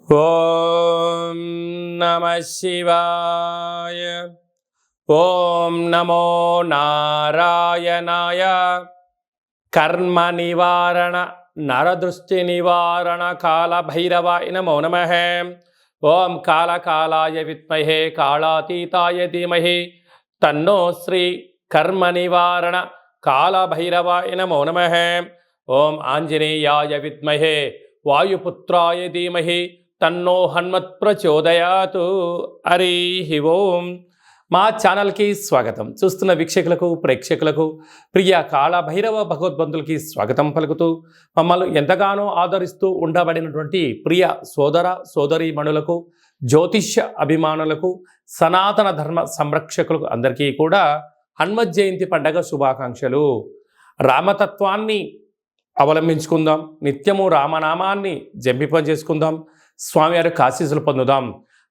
ఓం నమః శివాయ. ఓం నమో నారాయణాయ. కర్మ నివారణ నరదృష్టి నివారణ కాళభైరవాయ నమో నమః. ఓం కాళకాలాయ విద్మహే కాళాతీతాయ ధీమహి తన్నో శ్రీ కర్మ నివారణ కాళభైరవాయ నమో నమః. ఓం ఆంజనేయాయ విద్మహే వాయుపుత్రాయ ధీమహి తన్నో హనుమత్ ప్రచోదయాతు. హరి ఓం. మా ఛానల్కి స్వాగతం. చూస్తున్న వీక్షకులకు ప్రేక్షకులకు ప్రియ కాళభైరవ భగవద్బంధులకి స్వాగతం పలుకుతూ మమ్మల్ని ఎంతగానో ఆదరిస్తూ ఉండబడినటువంటి ప్రియ సోదర సోదరీమణులకు, జ్యోతిష్య అభిమానులకు, సనాతన ధర్మ సంరక్షకులకు అందరికీ కూడా హనుమత్ జయంతి పండగ శుభాకాంక్షలు. రామతత్వాన్ని అవలంబించుకుందాం, నిత్యము రామనామాన్ని జంపింపజేసుకుందాం, స్వామివారి ఆశీస్సులు పొందుదాం.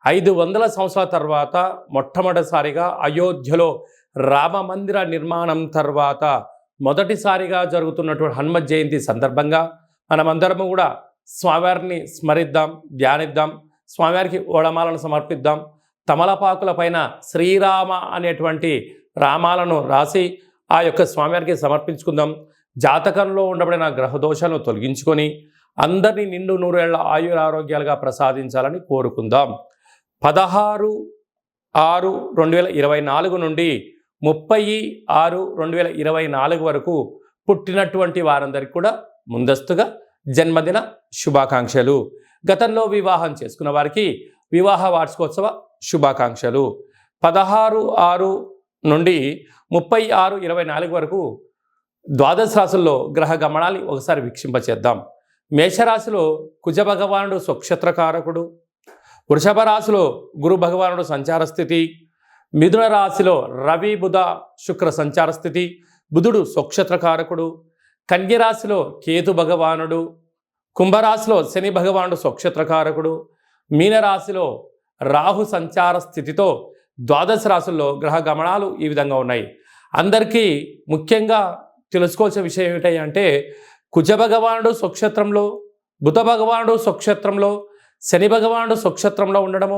500 సంవత్సరాల తర్వాత మొట్టమొదటిసారిగా అయోధ్యలో రామ మందిర నిర్మాణం తర్వాత మొదటిసారిగా జరుగుతున్నటువంటి హనుమత్ జయంతి సందర్భంగా మనమందరము కూడా స్వామివారిని స్మరిద్దాం, ధ్యానిద్దాం, స్వామివారికి ఓడమాలను సమర్పిద్దాం. తమలపాకుల పైన శ్రీరామ అనేటువంటి రామాలను రాసి ఆ యొక్క స్వామివారికి సమర్పించుకుందాం. జాతకంలో ఉండబడిన గ్రహదోషాలను తొలగించుకొని అందరినీ నిండు నూరేళ్ల ఆయురారోగ్యాలుగా ప్రసాదించాలని కోరుకుందాం. 16/6/2024 నుండి 30/6/2024 వరకు పుట్టినటువంటి వారందరికీ కూడా ముందస్తుగా జన్మదిన శుభాకాంక్షలు. గతంలో వివాహం చేసుకున్న వారికి వివాహ వార్షికోత్సవ శుభాకాంక్షలు. 16/6 నుండి 30/6/24 వరకు ద్వాదశ రాశుల్లో గ్రహ గమనాన్ని ఒకసారి వీక్షింపచేద్దాం. మేషరాశిలో కుజ భగవానుడు స్వక్షత్రకారకుడు, వృషభ రాశిలో గురు భగవానుడు సంచార స్థితి, మిథున రాశిలో రవి బుధ శుక్ర సంచార స్థితి, బుధుడు స్వక్షత్రకారకుడు, కన్య రాశిలో కేతు భగవానుడు, కుంభరాశిలో శని భగవానుడు స్వక్షత్రకారకుడు, మీనరాశిలో రాహు సంచార స్థితితో ద్వాదశ రాశుల్లో గ్రహ గమనాలు ఈ విధంగా ఉన్నాయి. అందరికీ ముఖ్యంగా తెలుసుకోవాల్సిన విషయం ఏమిటంటే కుజ భగవానుడు స్వక్షేత్రంలో, బుధ భగవానుడు స్వక్షేత్రంలో, శని భగవానుడు స్వక్షేత్రంలో ఉండడము,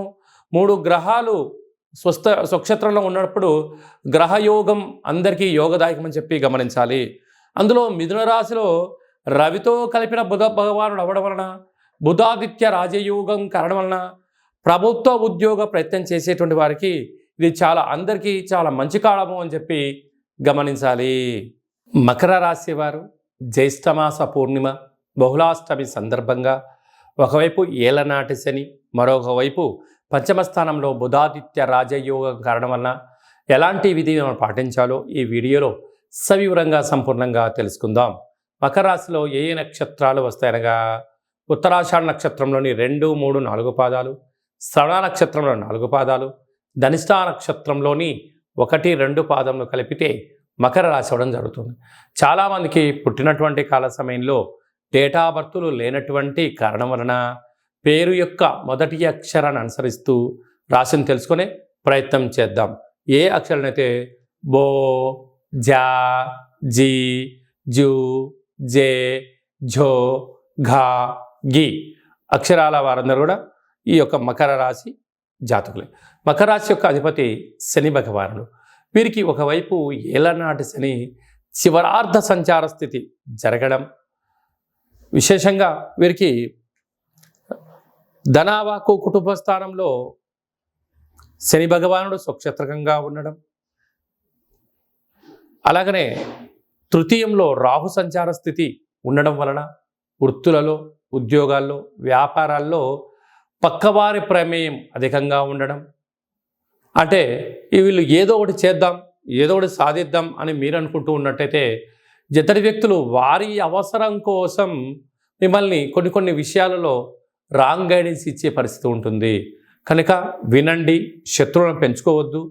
3 గ్రహాలు స్వక్షేత్రంలో ఉన్నప్పుడు గ్రహయోగం అందరికీ యోగదాయకమని చెప్పి గమనించాలి. అందులో మిథున రాశిలో రవితో కలిపిన బుధ భగవానుడు అవ్వడం వలన, బుధాదిత్య రాజయోగం కారణం వలన ప్రభుత్వ ఉద్యోగ ప్రయత్నం చేసేటువంటి వారికి ఇది అందరికీ చాలా మంచి కాలము అని చెప్పి గమనించాలి. మకర రాశి వారు జ్యేష్ఠమాస పూర్ణిమ బహుళాష్టమి సందర్భంగా ఒకవైపు ఏలనాటి శని, మరొక వైపు పంచమ స్థానంలో బుధాదిత్య రాజయోగం కారణం వలన ఎలాంటి విధి మనం పాటించాలో ఈ వీడియోలో సవివరంగా సంపూర్ణంగా తెలుసుకుందాం. మకర రాశిలో ఏ నక్షత్రాలు వస్తాయనగా ఉత్తరాషాఢ నక్షత్రంలోని 2, 3, 4 పాదాలు, శ్రవణ నక్షత్రంలో 4 పాదాలు, ధనిష్ఠ నక్షత్రంలోని 1, 2 పాదములు కలిపితే మకర రాశి అవ్వడం జరుగుతుంది. చాలామందికి పుట్టినటువంటి కాల సమయంలో డేటా బర్తులు లేనటువంటి కారణం వలన పేరు యొక్క మొదటి అక్షరాన్ని అనుసరిస్తూ రాశిని తెలుసుకునే ప్రయత్నం చేద్దాం. ఏ అక్షరాలనైతే బో, జా, జీ, జూ, జే, ఝో, ఘా, గి అక్షరాల వారందరూ కూడా ఈ యొక్క మకర రాశి జాతకులే. మకర రాశి యొక్క అధిపతి శని భగవానుడు. వీరికి ఒకవైపు ఏలనాటి శని చివరార్ధ సంచార స్థితి జరగడం, విశేషంగా వీరికి ధనావాకు కుటుంబ స్థానంలో శని భగవానుడు స్వక్షేత్రకంగా ఉండడం, అలాగనే తృతీయంలో రాహు సంచార స్థితి ఉండడం వలన వృత్తులలో, ఉద్యోగాల్లో, వ్యాపారాల్లో పక్కవారి ప్రమేయం అధికంగా ఉండడం. అంటే వీళ్ళు ఏదో ఒకటి చేద్దాం, ఏదో ఒకటి సాధిద్దాం అని మీరు అనుకుంటూ ఉన్నట్టయితే ఇతర వ్యక్తులు వారి అవసరం కోసం మిమ్మల్ని కొన్ని విషయాలలో రాంగ్ గైడెన్స్ ఇచ్చే పరిస్థితి ఉంటుంది. కనుక వినండి, శత్రువులను పెంచుకోవద్దు.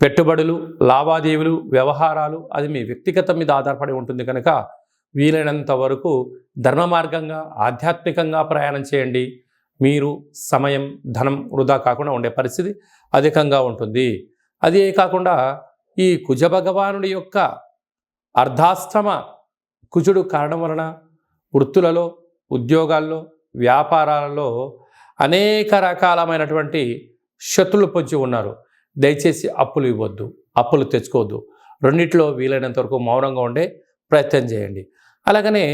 పెట్టుబడులు, లావాదేవీలు, వ్యవహారాలు అది మీ వ్యక్తిగతం మీద ఆధారపడి ఉంటుంది. కనుక వీలైనంత వరకు ధర్మ మార్గంగా, ఆధ్యాత్మికంగా ప్రయాణం చేయండి. మీరు సమయం, ధనం వృధా కాకుండా ఉండే పరిస్థితి అధికంగా ఉంటుంది. అదే కాకుండా ఈ కుజ భగవానుడి యొక్క అర్ధాష్టమ కుజుడు కారణం వలన వృత్తులలో, ఉద్యోగాల్లో, వ్యాపారాలలో అనేక రకాలమైనటువంటి శత్రులు పొంచి ఉన్నారు. దయచేసి అప్పులు ఇవ్వద్దు, అప్పులు తెచ్చుకోవద్దు. రెండిట్లో వీలైనంత వరకు మౌనంగా ఉండే ప్రయత్నం చేయండి. అలాగనే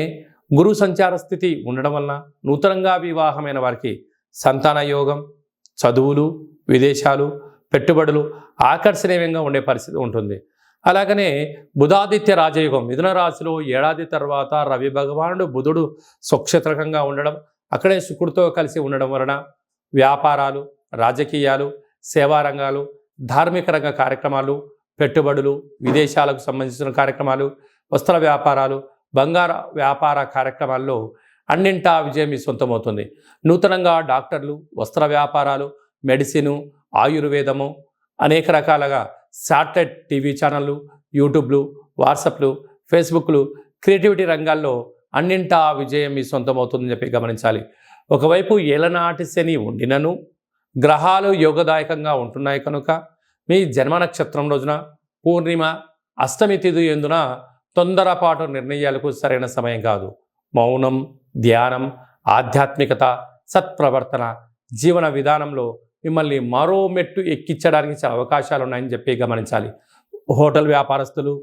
గురు సంచార స్థితి ఉండడం వలన నూతనంగా వివాహమైన వారికి సంతాన యోగం, చదువులు, విదేశాలు, పెట్టుబడులు ఆకర్షణీయంగా ఉండే పరిస్థితి ఉంటుంది. అలాగనే బుధాదిత్య రాజయోగం మిథున రాశిలో ఏడాది తర్వాత రవి భగవానుడు బుధుడు స్వక్షేత్రకంగా ఉండడం, అక్కడే శుక్రుడితో కలిసి ఉండడం వలన వ్యాపారాలు, రాజకీయాలు, సేవా రంగాలు, ధార్మిక రంగ కార్యక్రమాలు, పెట్టుబడులు, విదేశాలకు సంబంధించిన కార్యక్రమాలు, వస్త్ర వ్యాపారాలు, బంగార వ్యాపార కార్యక్రమాల్లో అన్నింటా విజయం మీ సొంతమవుతుంది. నూతనంగా డాక్టర్లు, వస్త్ర వ్యాపారాలు, మెడిసిను, ఆయుర్వేదము, అనేక రకాలుగా శాటిలైట్ టీవీ ఛానళ్ళు, యూట్యూబ్లు, వాట్సాప్లు, ఫేస్బుక్లు, క్రియేటివిటీ రంగాల్లో అన్నింటా విజయం మీ సొంతమవుతుందని చెప్పి గమనించాలి. ఒకవైపు ఏలనాటి శని ఉండినను గ్రహాలు యోగదాయకంగా ఉంటున్నాయి కనుక మీ జన్మ నక్షత్రం రోజున పూర్ణిమ, అష్టమి తిథి ఎందున తొందరపాటు నిర్ణయాలకు సరైన సమయం కాదు. మౌనం, ధ్యానం, ఆధ్యాత్మికత, సత్ప్రవర్తన జీవన విధానంలో మిమ్మల్ని మరో మెట్టు ఎక్కించడానికి చాలా అవకాశాలు ఉన్నాయని చెప్పి గమనించాలి. హోటల్ వ్యాపారస్తులు,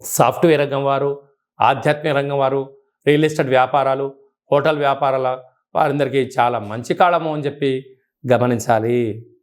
సాఫ్ట్వేర్ రంగం వారు, ఆధ్యాత్మిక రంగం వారు, రియల్ ఎస్టేట్ వ్యాపారాలు, హోటల్ వ్యాపారాల వారందరికీ చాలా మంచి కాలము అని చెప్పి గమనించాలి.